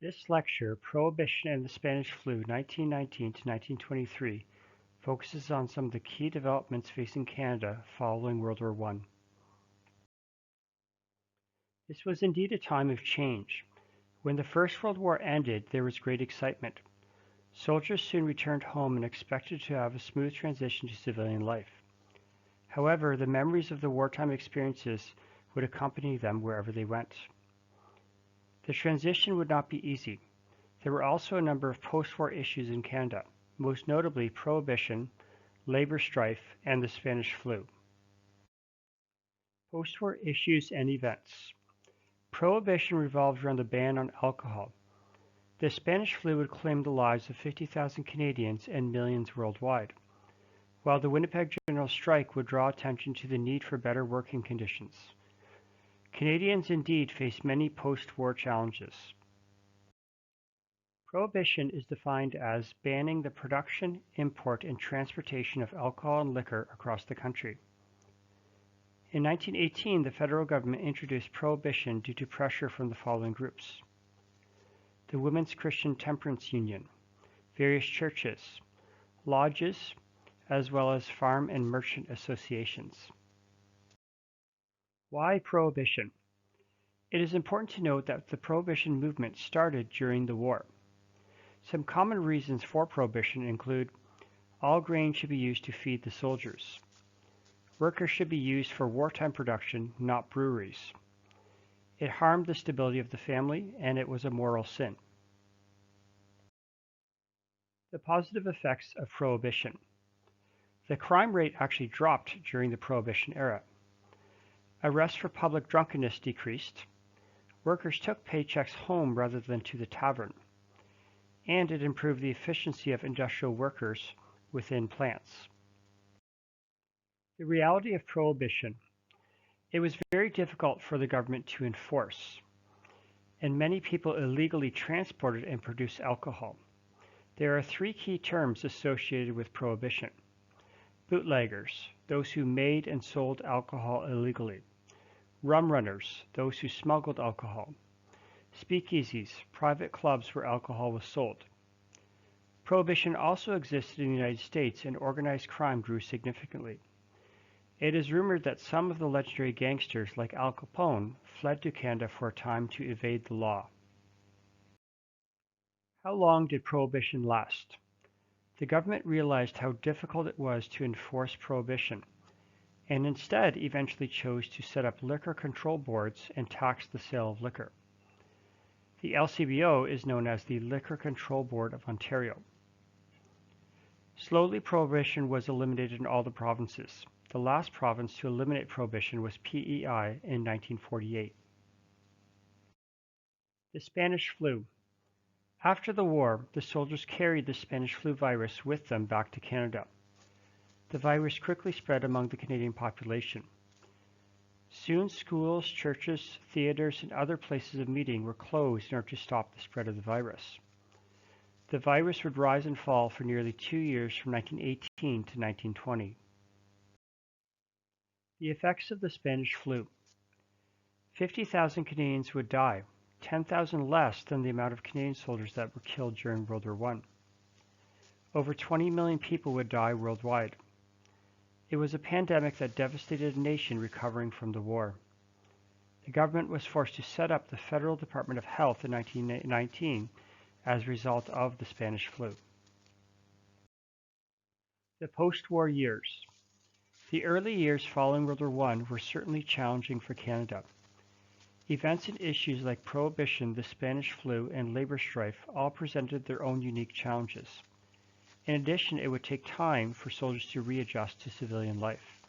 This lecture, Prohibition and the Spanish Flu, 1919 to 1923, focuses on some of the key developments facing Canada following World War I. This was indeed a time of change. When the First World War ended, there was great excitement. Soldiers soon returned home and expected to have a smooth transition to civilian life. However, the memories of the wartime experiences would accompany them wherever they went. The transition would not be easy. There were also a number of post-war issues in Canada, most notably Prohibition, labor strife, and the Spanish flu. Post-war issues and events. Prohibition revolved around the ban on alcohol. The Spanish flu would claim the lives of 50,000 Canadians and millions worldwide, while the Winnipeg General Strike would draw attention to the need for better working conditions. Canadians indeed faced many post-war challenges. Prohibition is defined as banning the production, import, and transportation of alcohol and liquor across the country. In 1918, the federal government introduced prohibition due to pressure from the following groups: the Women's Christian Temperance Union, various churches, lodges, as well as farm and merchant associations. Why prohibition? It is important to note that the prohibition movement started during the war. Some common reasons for prohibition include all grain should be used to feed the soldiers. Workers should be used for wartime production, not breweries. It harmed the stability of the family, and it was a moral sin. The positive effects of prohibition. The crime rate actually dropped during the Prohibition era. Arrests for public drunkenness decreased. Workers took paychecks home rather than to the tavern. And it improved the efficiency of industrial workers within plants. The reality of prohibition. It was very difficult for the government to enforce, and many people illegally transported and produced alcohol. There are three key terms associated with prohibition: bootleggers, those who made and sold alcohol illegally; rum runners, those who smuggled alcohol; speakeasies, private clubs where alcohol was sold. Prohibition also existed in the United States, and organized crime grew significantly. It is rumored that some of the legendary gangsters, like Al Capone, fled to Canada for a time to evade the law. How long did Prohibition last? The government realized how difficult it was to enforce prohibition, and instead eventually chose to set up liquor control boards and tax the sale of liquor. The LCBO is known as the Liquor Control Board of Ontario. Slowly, prohibition was eliminated in all the provinces. The last province to eliminate prohibition was PEI in 1948. The Spanish flu. After the war, the soldiers carried the Spanish flu virus with them back to Canada. The virus quickly spread among the Canadian population. Soon schools, churches, theaters, and other places of meeting were closed in order to stop the spread of the virus. The virus would rise and fall for nearly 2 years from 1918 to 1920. The effects of the Spanish flu. 50,000 Canadians would die, 10,000 less than the amount of Canadian soldiers that were killed during World War I. Over 20 million people would die worldwide. It was a pandemic that devastated a nation recovering from the war. The government was forced to set up the Federal Department of Health in 1919 as a result of the Spanish flu. The post-war years. The early years following World War I were certainly challenging for Canada. Events and issues like Prohibition, the Spanish flu, and labor strife all presented their own unique challenges. In addition, it would take time for soldiers to readjust to civilian life.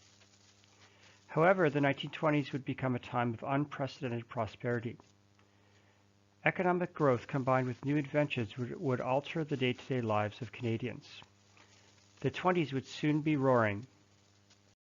However, the 1920s would become a time of unprecedented prosperity. Economic growth combined with new inventions would alter the day-to-day lives of Canadians. The 20s would soon be roaring,